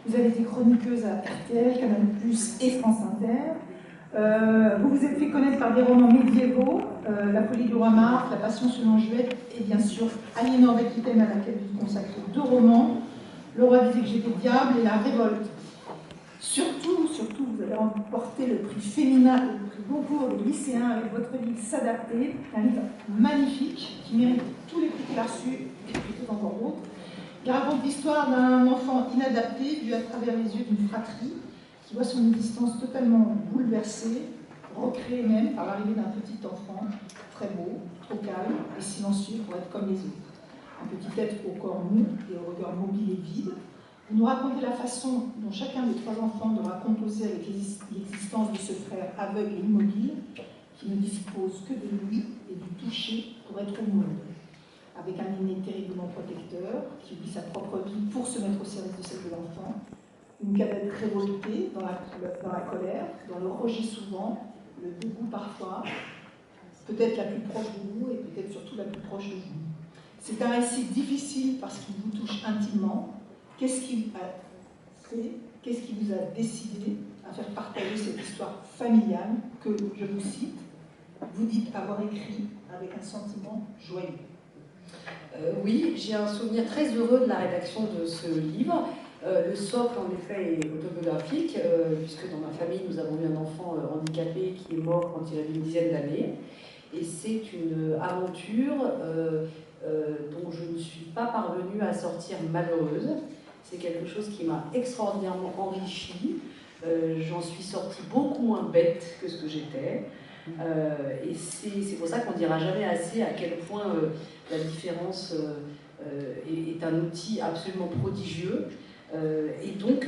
Vous avez été chroniqueuse à RTL, Canal+, et France Inter. Vous vous êtes fait connaître par des romans médiévaux, La folie du roi Marc, La passion selon Juliette, et bien sûr Aliénor d'Aquitaine, à laquelle vous consacrez 2 romans, Le roi disait que j'étais diable et La révolte. Surtout, vous avez remporté le prix féminin, le prix Goncourt des lycéens avec votre livre S'adapter, un livre magnifique qui mérite tous les prix qu'il a reçus et peut-être encore d'autres. Il raconte l'histoire d'un enfant inadapté vu à travers les yeux d'une fratrie qui voit son existence totalement bouleversée, recréée même par l'arrivée d'un petit enfant très beau, trop calme et silencieux pour être comme les autres. Un petit être au corps mou et au regard mobile et vide. Vous nous racontez la façon dont chacun des 3 enfants devra composer avec l'existence de ce frère aveugle et immobile qui ne dispose que de lui et du toucher pour être au monde. Avec un aîné terriblement protecteur qui vit sa propre vie pour se mettre au service de celle de l'enfant. Une cadette révoltée dans la colère, dans le rejet souvent, le dégoût parfois, peut-être la plus proche de vous et peut-être surtout la plus proche de vous. C'est un récit difficile parce qu'il vous touche intimement. Qu'est-ce qui vous a décidé à faire partager cette histoire familiale que, je vous cite, vous dites avoir écrit avec un sentiment joyeux? Oui, j'ai un souvenir très heureux de la rédaction de ce livre. Le socle, en effet, est autobiographique, puisque dans ma famille, nous avons eu un enfant handicapé qui est mort quand il avait une dizaine d'années. Et c'est une aventure dont je ne suis pas parvenue à sortir malheureuse. C'est quelque chose qui m'a extraordinairement enrichie. J'en suis sortie beaucoup moins bête que ce que j'étais. Et c'est pour ça qu'on ne dira jamais assez à quel point la différence est un outil absolument prodigieux. Et donc,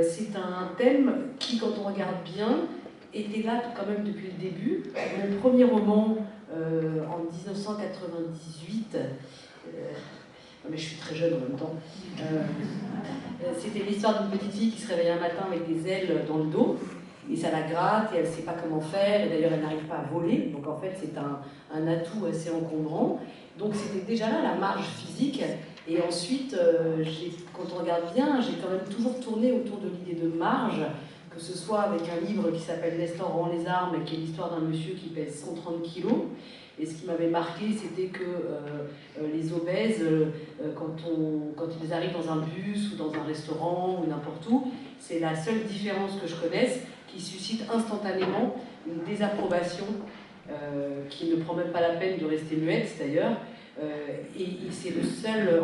c'est un thème qui, quand on regarde bien, était là quand même depuis le début. Mon premier roman, en 1998, mais je suis très jeune en même temps, c'était l'histoire d'une petite fille qui se réveillait un matin avec des ailes dans le dos, et ça la gratte, et elle ne sait pas comment faire, et d'ailleurs elle n'arrive pas à voler, donc en fait c'est un atout assez encombrant. Donc c'était déjà là la marge physique, et ensuite, quand on regarde bien, j'ai quand même toujours tourné autour de l'idée de marge, que ce soit avec un livre qui s'appelle Nestor rend les armes, qui est l'histoire d'un monsieur qui pèse 130 kilos. Et ce qui m'avait marqué, c'était que les obèses, quand ils arrivent dans un bus ou dans un restaurant ou n'importe où, c'est la seule différence que je connaisse qui suscite instantanément une désapprobation qui ne prend même pas la peine de rester muette d'ailleurs. Et c'est le seul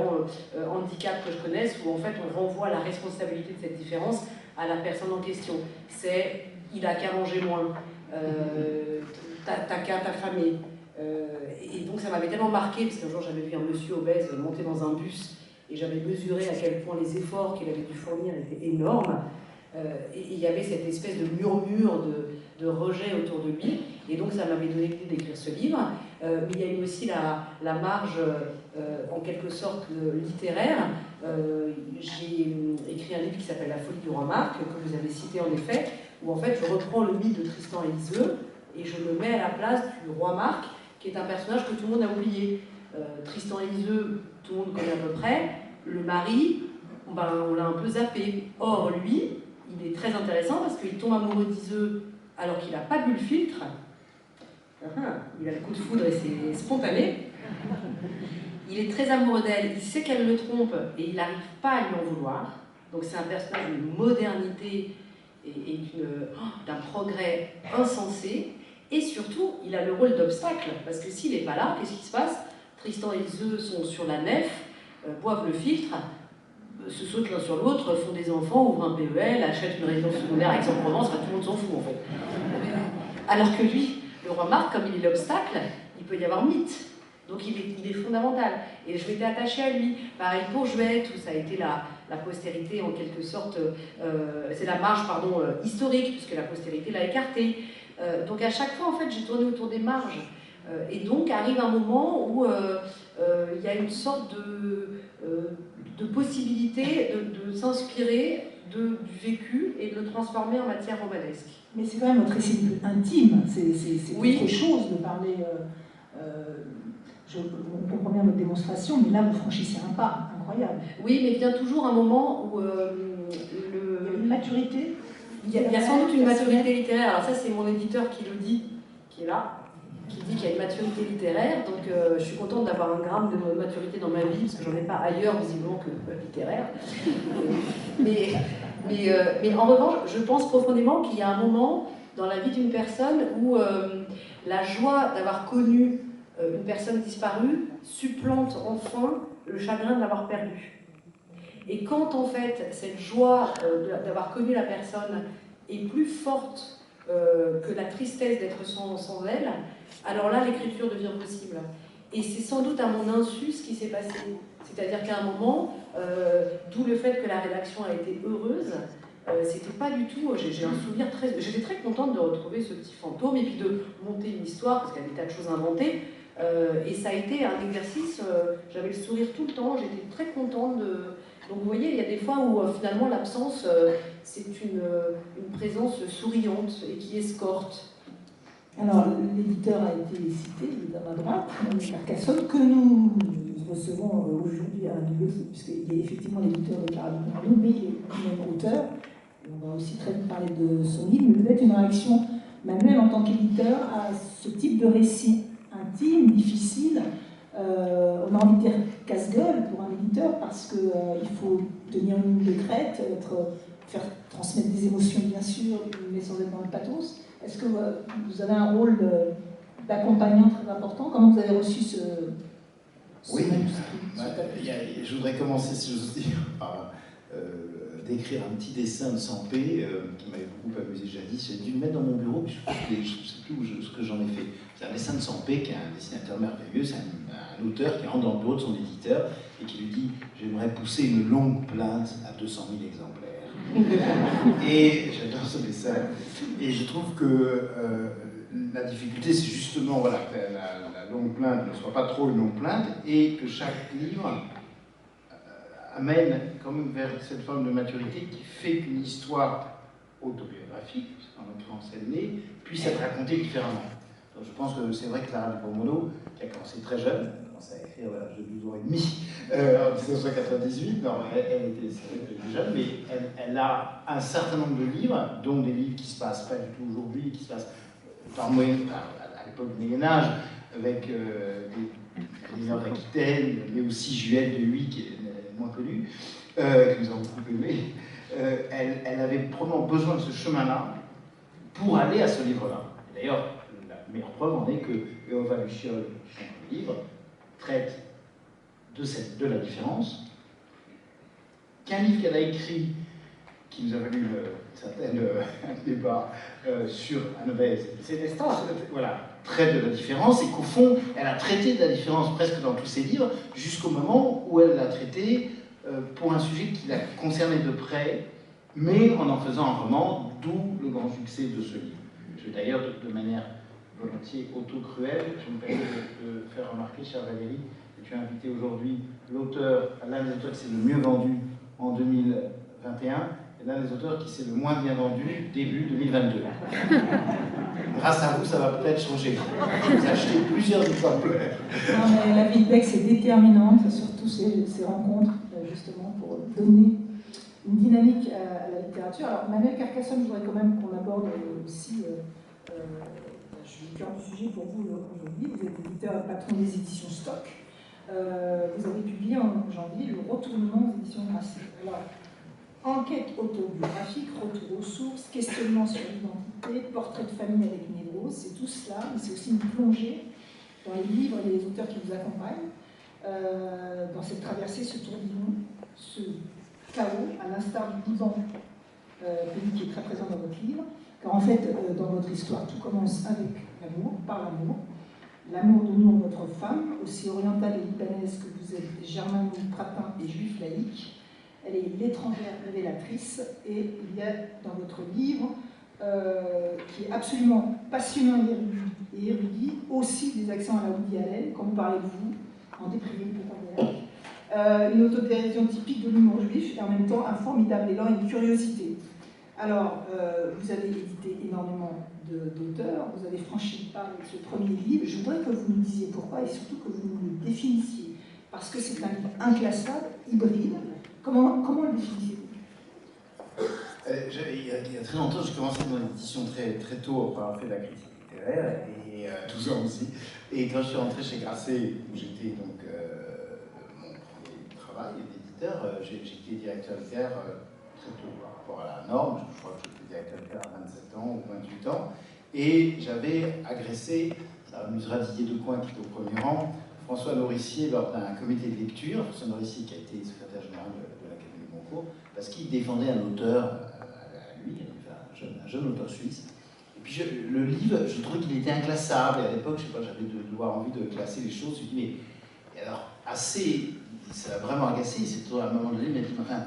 handicap que je connaisse où en fait on renvoie la responsabilité de cette différence à la personne en question. C'est « il a qu'à manger moins, t'as qu'à t'affamer ». Et donc ça m'avait tellement marqué, parce qu'un jour j'avais vu un monsieur obèse monter dans un bus et j'avais mesuré à quel point les efforts qu'il avait dû fournir étaient énormes. Et il y avait cette espèce de murmure, de rejet autour de lui. Et donc ça m'avait donné l'idée d'écrire ce livre. Mais il y a eu aussi la marge, en quelque sorte, littéraire. J'ai écrit un livre qui s'appelle La folie du roi Marc, que vous avez cité en effet, où en fait je reprends le mythe de Tristan et Iseult et je me mets à la place du roi Marc, qui est un personnage que tout le monde a oublié. Tristan et Iseult, tout le monde connaît à peu près. Le mari, ben, on l'a un peu zappé. Or, lui, il est très intéressant parce qu'il tombe amoureux d'Iseult alors qu'il n'a pas bu le filtre. Il a le coup de foudre et c'est spontané. Il est très amoureux d'elle, il sait qu'elle le trompe et il n'arrive pas à lui en vouloir. Donc c'est un personnage d'une modernité et d'un progrès insensé. Et surtout, il a le rôle d'obstacle, parce que s'il n'est pas là, qu'est-ce qui se passe? Tristan et Iseult sont sur la nef, boivent le filtre, se sautent l'un sur l'autre, font des enfants, ouvrent un PEL, achètent une résidence secondaire à Aix-en-Provence, enfin, tout le monde s'en fout en fait. Alors que lui, le roi Marc, comme il est l'obstacle, il peut y avoir mythe. Donc il est fondamental. Et je m'étais attachée à lui. Pareil pour Juliette, où ça a été la postérité en quelque sorte, c'est la marge pardon, historique, puisque la postérité l'a écarté. Donc à chaque fois, en fait, j'ai tourné autour des marges. Et donc arrive un moment où il y a une sorte de possibilité de s'inspirer du vécu et de le transformer en matière romanesque. Mais c'est quand même votre récit le plus intime, c'est oui. Autre chose de parler... on comprend bien votre démonstration, mais là vous franchissez un pas incroyable. incroyable. Oui, mais il vient toujours un moment où Il y a une maturité. il y a sans doute une maturité littéraire. Alors ça, c'est mon éditeur qui le dit, qui est là, qui dit qu'il y a une maturité littéraire. Donc je suis contente d'avoir un gramme de maturité dans ma vie, parce que j'en ai pas ailleurs, visiblement, que littéraire. Mais en revanche, je pense profondément qu'il y a un moment dans la vie d'une personne où la joie d'avoir connu une personne disparue supplante enfin le chagrin de l'avoir perdue. Et quand en fait cette joie d'avoir connu la personne est plus forte que la tristesse d'être sans elle, alors là l'écriture devient possible. Et c'est sans doute à mon insu ce qui s'est passé. C'est-à-dire qu'à un moment, d'où le fait que la rédaction a été heureuse, c'était pas du tout. J'ai un souvenir j'étais très contente de retrouver ce petit fantôme et puis de monter une histoire parce qu'il y avait des tas de choses inventées. Et ça a été un exercice. J'avais le sourire tout le temps. J'étais très contente de. Donc vous voyez, il y a des fois où finalement l'absence, c'est une présence souriante et qui escorte. Alors, l'éditeur a été cité dans ma droite, Carcassonne, que nous recevons aujourd'hui à un niveau, puisqu'il est effectivement l'éditeur de Clara Luciani, mais il est même auteur. On va aussi très vite parler de son livre, mais peut-être une réaction manuelle en tant qu'éditeur à ce type de récit intime, difficile. On a envie de dire casse-gueule pour un éditeur parce qu'il faut tenir une ligne de crête, faire transmettre des émotions bien sûr, mais sans être dans le pathos. Est-ce que vous avez un rôle d'accompagnant très important? Comment vous avez reçu ce manuscrit? Je voudrais commencer, si j'ose dire, par d'écrire un petit dessin de Sampé qui m'avait beaucoup amusé jadis. J'ai dû le mettre dans mon bureau, puis je ne sais plus ce que j'en ai fait. C'est un dessin de Sampé qui est un dessinateur merveilleux, c'est un auteur qui rentre dans le bureau de son éditeur et qui lui dit « J'aimerais pousser une longue plainte à 200 000 exemplaires ». Et j'adore ce dessin. Et je trouve que la difficulté, c'est justement voilà, que la longue plainte ne soit pas trop une longue plainte et que chaque livre amène quand même vers cette forme de maturité qui fait qu'une histoire autobiographique, en l'occurrence elle l'est, puisse être racontée différemment. Donc je pense que c'est vrai que Clara Luciani, qui a commencé très jeune, elle a commencé à écrire à l'âge de 12 ans et demi, en 1998, non, elle était jeune, mais elle a un certain nombre de livres, dont des livres qui se passent pas du tout aujourd'hui, qui se passent à l'époque du Moyen-Âge, avec des livres d'Aquitaine, mais aussi Juliette de Huy, qui est moins connue, que nous avons beaucoup aimé. Elle avait probablement besoin de ce chemin-là pour aller à ce livre-là. D'ailleurs, la meilleure preuve en est que Eova Luciol, son livre, traite de la différence, qu'un livre qu'elle a écrit, qui nous a valu un débat sur Anobès, voilà, traite de la différence, et qu'au fond, elle a traité de la différence presque dans tous ses livres, jusqu'au moment où elle l'a traité pour un sujet qui la concernait de près, mais en faisant un roman, d'où le grand succès de ce livre. Je vais d'ailleurs, de manière volontiers auto-cruelle, je me permets de faire remarquer, chère Valérie, que tu as invité aujourd'hui l'auteur, l'un des auteurs qui s'est le mieux vendu en 2021, et l'un des auteurs qui s'est le moins bien vendu début 2022. Grâce à vous, ça va peut-être changer. Vous achetez plusieurs exemplaires. Non, mais la vie de Beck, c'est déterminante, surtout ces rencontres, justement, pour donner une dynamique à la littérature. Alors, Manuel Carcassonne, je voudrais quand même qu'on aborde aussi, je suis au cœur du sujet pour vous aujourd'hui, vous êtes éditeur et patron des éditions Stock. Vous avez publié en janvier Le Retournement des éditions Grasset. Alors, enquête autobiographique, retour aux sources, questionnement sur l'identité, portrait de famille avec névrose, c'est tout cela, mais c'est aussi une plongée dans les livres et les auteurs qui vous accompagnent, dans cette traversée, ce tourbillon, ce chaos, à l'instar du Liban, pays qui est très présent dans votre livre, car en fait, dans votre histoire, tout commence avec l'amour, par l'amour, l'amour de nous, notre femme, aussi orientale et libanaise que vous êtes, germanique, pratin et juif laïque. Elle est l'étrangère révélatrice, et il y a dans votre livre, qui est absolument passionnant et érudit, aussi des accents à la Woody Allen, quand vous parlez de vous, en déprimé pour une autodérision typique de l'humour juif, et en même temps un formidable élan et une curiosité. Alors, vous avez édité énormément d'auteurs, vous avez franchi le pas avec ce premier livre. Je voudrais que vous nous disiez pourquoi, et surtout que vous nous le définissiez, parce que c'est un livre inclassable hybride. Comment le définissez-vous? Il y a très longtemps, j'ai commencé mon édition très tôt, après avoir fait de la critique littéraire, et 12 ans aussi. Et quand je suis rentré chez Grasset, où j'étais donc mon premier travail d'éditeur, j'ai été directeur littéraire très tôt par rapport à la norme. Je crois que j'étais directeur littéraire à 27 ans ou 28 ans. Et j'avais agressé, ça amusera Didier Decoing qui était au premier rang, François Nourricier lors d'un comité de lecture. François Nourricier qui a été secrétaire général de l'Académie de Goncourt, parce qu'il défendait un auteur, lui, un jeune auteur suisse. Et puis le livre, je trouvais qu'il était inclassable. Et à l'époque, je sais pas, j'avais envie de classer les choses. Je me suis dit, mais alors, assez, ça l'a vraiment agacé. C'est à un moment donné, il m'a dit, enfin,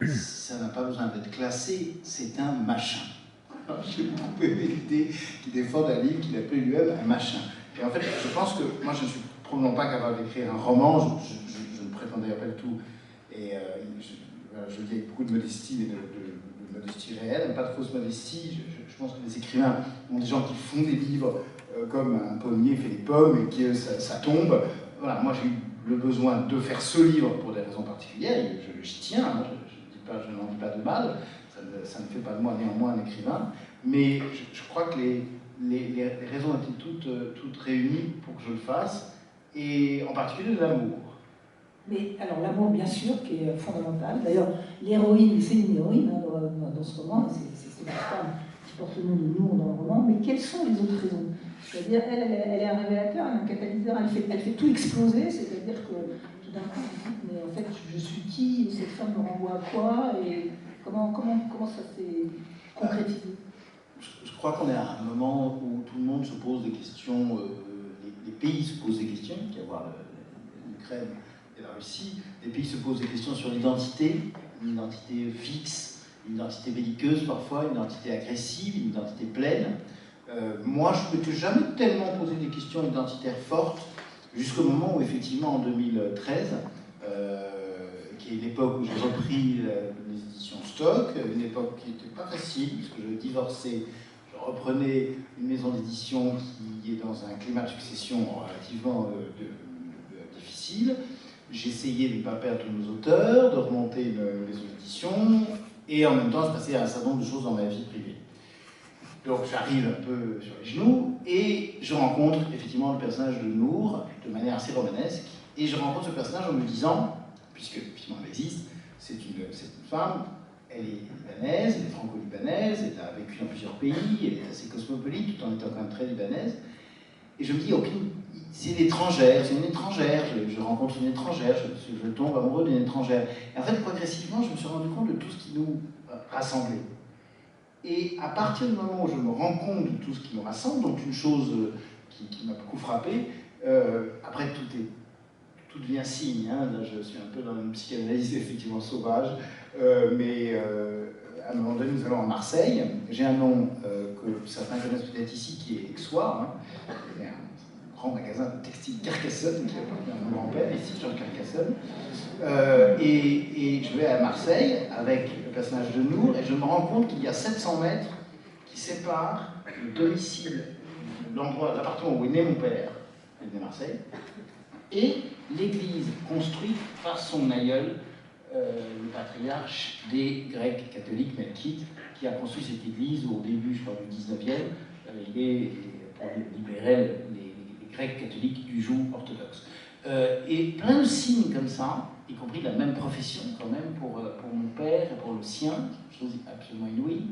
ça n'a pas besoin d'être classé, c'est un machin. J'ai beaucoup aimé l'idée qu'il défende un livre qu'il appelait lui-même un machin. Et en fait, je pense que moi, je ne suis probablement pas capable d'écrire un roman, je ne prétends d'ailleurs pas du tout. Et je le dis avec beaucoup de modestie, mais de modestie réelle, pas de fausse modestie. Je pense que les écrivains ont des gens qui font des livres comme un pommier fait des pommes et que ça tombe. Voilà, moi j'ai eu le besoin de faire ce livre pour des raisons particulières, et j'y tiens, hein, je n'en dis pas de mal, ça ne fait pas de moi néanmoins un écrivain, mais je crois que les raisons étaient toutes réunies pour que je le fasse, et en particulier de l'amour. Mais alors l'amour, bien sûr, qui est fondamental. D'ailleurs, l'héroïne, c'est une héroïne hein, dans ce roman, c'est une femme qui porte le nom de Nour dans le roman, mais quelles sont les autres raisons? C'est-à-dire, elle est un révélateur, un catalyseur, elle fait tout exploser, c'est-à-dire que tout d'un coup, vous dites, mais en fait, je suis qui? Cette femme me renvoie à quoi? Et comment ça s'est concrétisé? Je crois qu'on est à un moment où tout le monde se pose des questions, les pays se posent des questions, qu'il y a à voir l'Ukraine et la Russie, les pays se posent des questions sur l'identité, une identité fixe, une identité belliqueuse parfois, une identité agressive, une identité pleine. Moi, je ne m'étais jamais tellement posé des questions identitaires fortes, jusqu'au moment où, effectivement, en 2013, qui est l'époque où j'ai repris les éditions Stock, une époque qui n'était pas facile, puisque je divorçais, je reprenais une maison d'édition qui est dans un climat de succession relativement difficile. J'essayais de ne pas perdre tous nos auteurs, de remonter une maison d'édition, et en même temps, se passait un certain nombre de choses dans ma vie privée. Donc j'arrive un peu sur les genoux, et je rencontre effectivement le personnage de Nour, de manière assez romanesque, et je rencontre ce personnage en me disant, puisque finalement elle existe, c'est une femme, elle est libanaise, elle est franco-libanaise, elle a vécu dans plusieurs pays, elle est assez cosmopolite, tout en étant quand même très libanaise, et je me dis, ok, c'est une étrangère, je rencontre une étrangère, je tombe amoureux d'une étrangère. Et en fait, progressivement, je me suis rendu compte de tout ce qui nous rassemblait. Et à partir du moment où je me rends compte de tout ce qui nous rassemble, donc une chose qui m'a beaucoup frappé, après tout devient signe, hein, là je suis un peu dans une psychanalyse effectivement sauvage, mais à un moment donné nous allons à Marseille, j'ai un nom que certains connaissent peut-être ici qui est Exoir, hein, un grand magasin de textile Carcassonne qui appartient à mon grand-père, ici Jean Carcassonne, et je vais à Marseille avec le personnage de Nour et je me rends compte qu'il y a 700 mètres qui séparent le domicile, l'appartement où est né mon père, il est né Marseille, et l'église construite par son aïeul, le patriarche des Grecs catholiques, Melkite, qui a construit cette église au début, je crois, du 19e, et pour libérer les Grecs catholiques du joug orthodoxe. Et plein de signes comme ça, y compris de la même profession quand même pour mon père et pour le sien, chose absolument inouïe.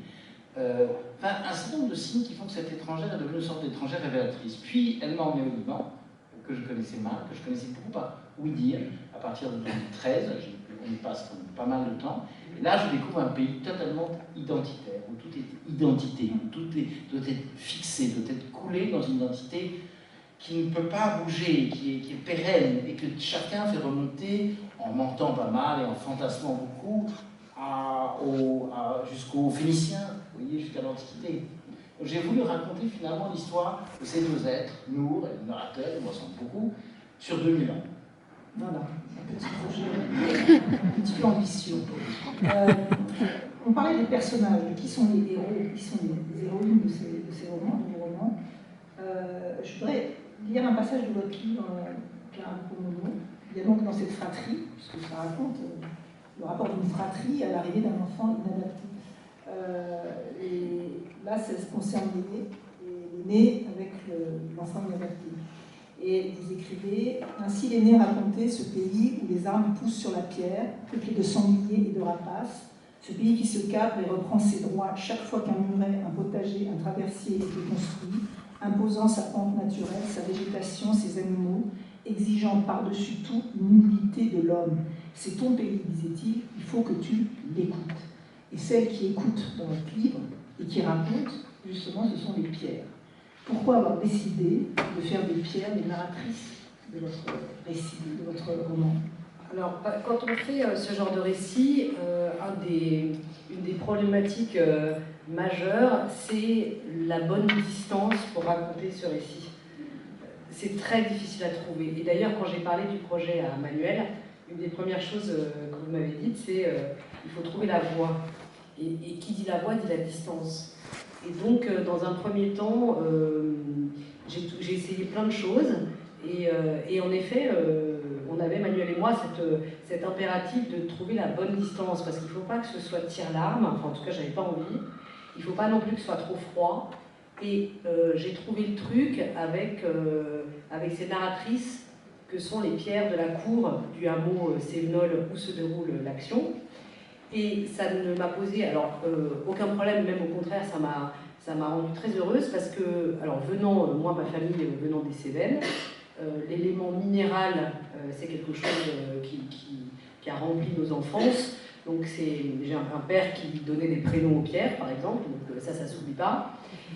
Enfin, un certain nombre de signes qui font que cette étrangère est devenue une sorte d'étrangère révélatrice. Puis elle m'a emmené au Liban, que je connaissais mal, que je connaissais beaucoup par ouï-dire, à partir de 2013, on y passe pas mal de temps, et là je découvre un pays totalement identitaire, où tout est identité, où tout doit être fixé, doit être coulé dans une identité qui ne peut pas bouger, qui est pérenne, et que chacun fait remonter, en mentant pas mal et en fantasmant beaucoup, jusqu'aux Phéniciens, vous voyez, jusqu'à l'Antiquité. J'ai voulu raconter finalement l'histoire de ces deux êtres, Nour et le narrateur, il me ressemble beaucoup, sur 2000 ans. Voilà, un petit projet, un petit peu ambitieux. On parlait des personnages, de qui sont les héros, qui sont les héroïnes de ces romans, de vos romans. Je voudrais lire un passage de votre livre, Clara Pomodoro, Il y a donc dans cette fratrie, puisque ça raconte le rapport d'une fratrie à l'arrivée d'un enfant inadapté. Et là, ça concerne l'aîné, et l'aîné avec l'enfant inadapté. Et vous écrivez, ainsi l'aîné racontait ce pays où les arbres poussent sur la pierre, peuplé de sangliers et de rapaces, ce pays qui se cabre et reprend ses droits chaque fois qu'un muret, un potager, un traversier est construit, imposant sa pente naturelle, sa végétation, ses animaux, exigeant par-dessus tout une humilité de l'homme. C'est ton pays, disait-il, il faut que tu l'écoutes. Et celles qui écoutent dans votre livre et qui racontent, justement, ce sont les pierres. Pourquoi avoir décidé de faire des pierres les narratrices de votre récit, de votre roman? Alors, quand on fait ce genre de récit, une des problématiques majeures, c'est la bonne distance pour raconter ce récit. C'est très difficile à trouver. Et d'ailleurs, quand j'ai parlé du projet à Manuel, une des premières choses que vous m'avez dites, c'est il faut trouver la voie. Et qui dit la voie dit la distance. Et donc, dans un premier temps, j'ai essayé plein de choses. Et en effet, on avait, Manuel et moi, cet impératif de trouver la bonne distance. Parce qu'il ne faut pas que ce soit tire-larme. Enfin, en tout cas, je n'avais pas envie. Il ne faut pas non plus que ce soit trop froid. Et j'ai trouvé le truc avec ces narratrices que sont les pierres de la cour du hameau Sévenol où se déroule l'action. Et ça ne m'a posé aucun problème, même au contraire, ça m'a rendue très heureuse parce que, alors moi, ma famille venant des Cévennes, l'élément minéral, c'est quelque chose qui a rempli nos enfances. Donc j'ai un père qui donnait des prénoms aux pierres, par exemple, donc ça ne s'oublie pas.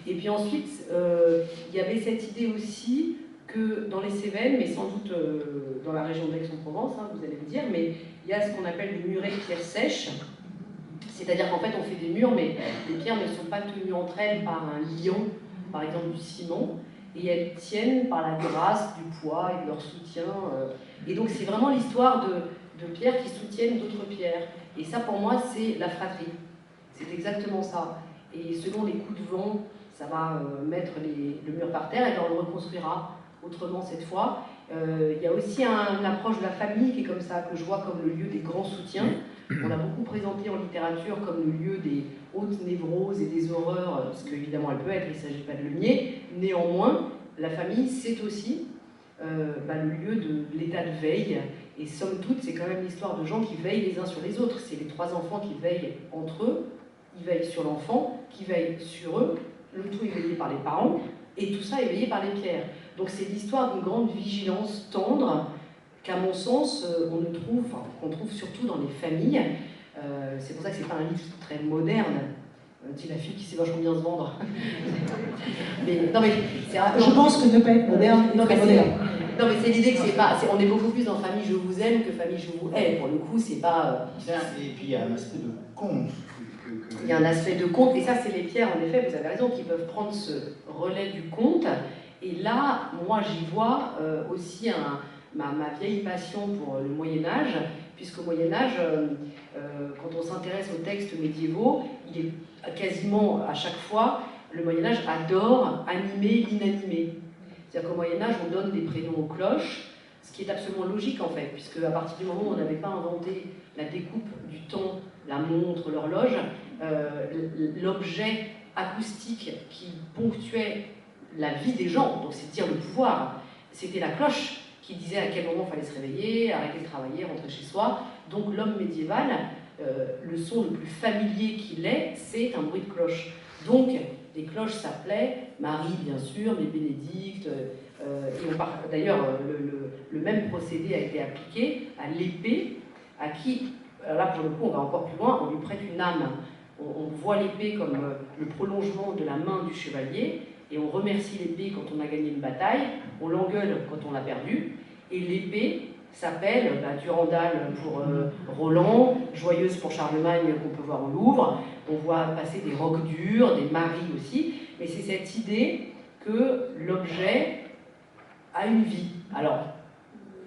Et puis ensuite, il y avait cette idée aussi que dans les Cévennes, mais sans doute dans la région d'Aix-en-Provence, hein, vous allez me dire, mais il y a ce qu'on appelle des murets de pierres sèches. C'est-à-dire qu'en fait, on fait des murs, mais les pierres ne sont pas tenues entre elles par un liant, par exemple du ciment, et elles tiennent par la grâce du poids et de leur soutien. Et donc, c'est vraiment l'histoire de pierres qui soutiennent d'autres pierres. Et ça, pour moi, c'est la fratrie. C'est exactement ça. Et selon les coups de vent, ça va mettre le mur par terre et on le reconstruira autrement cette fois. Il y a aussi une approche de la famille qui est comme ça, que je vois comme le lieu des grands soutiens. On l'a beaucoup présenté en littérature comme le lieu des hautes névroses et des horreurs, parce qu'évidemment elle peut être, il ne s'agit pas de le nier. Néanmoins, la famille, c'est aussi le lieu de l'état de veille. Et somme toute, c'est quand même l'histoire de gens qui veillent les uns sur les autres. C'est les trois enfants qui veillent entre eux, ils veillent sur l'enfant, qui veillent sur eux, le tout est veillé par les parents, et tout ça est veillé par les pierres. Donc c'est l'histoire d'une grande vigilance tendre, qu'à mon sens, qu'on trouve surtout dans les familles. C'est pour ça que c'est pas un livre très moderne. C'est la fille qui sait vachement bien se vendre. Je pense que ne pas être moderne est très moderne. Non, mais c'est l'idée que c'est pas. On est beaucoup plus dans famille je vous aime que famille je vous hais. Pour le coup, c'est pas. Et puis il y a un aspect de conte. Il y a un aspect de conte, et ça, c'est les pierres, en effet, vous avez raison, qui peuvent prendre ce relais du conte. Et là, moi, j'y vois aussi ma vieille passion pour le Moyen-Âge, puisqu'au Moyen-Âge, quand on s'intéresse aux textes médiévaux, il est quasiment à chaque fois, le Moyen-Âge adore animer l'inanimé. C'est-à-dire qu'au Moyen-Âge, on donne des prénoms aux cloches, ce qui est absolument logique en fait, puisque à partir du moment où on n'avait pas inventé la découpe du temps, la montre, l'horloge, l'objet acoustique qui ponctuait la vie des gens, donc c'est dire le pouvoir, c'était la cloche qui disait à quel moment il fallait se réveiller, arrêter de travailler, rentrer chez soi. Donc l'homme médiéval, le son le plus familier qu'il ait, c'est un bruit de cloche. Donc les cloches s'appelaient Marie bien sûr, mais Bénédicte, d'ailleurs le même procédé a été appliqué à l'épée, à qui, là pour le coup on va encore plus loin, on lui prête une âme. On voit l'épée comme le prolongement de la main du chevalier, et on remercie l'épée quand on a gagné une bataille, on l'engueule quand on l'a perdue, et l'épée s'appelle Durandal pour Roland, Joyeuse pour Charlemagne qu'on peut voir au Louvre. On voit passer des rocs durs, des maris aussi, mais c'est cette idée que l'objet a une vie. Alors,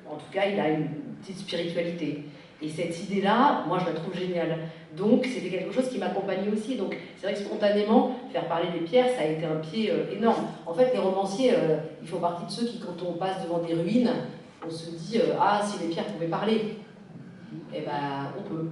en tout cas, il a une petite spiritualité. Et cette idée-là, moi, je la trouve géniale. Donc, c'était quelque chose qui m'accompagnait aussi. Donc, c'est vrai que spontanément, faire parler des pierres, ça a été un pied énorme. En fait, les romanciers, ils font partie de ceux qui, quand on passe devant des ruines, on se dit ah, si les pierres pouvaient parler, eh ben, on peut.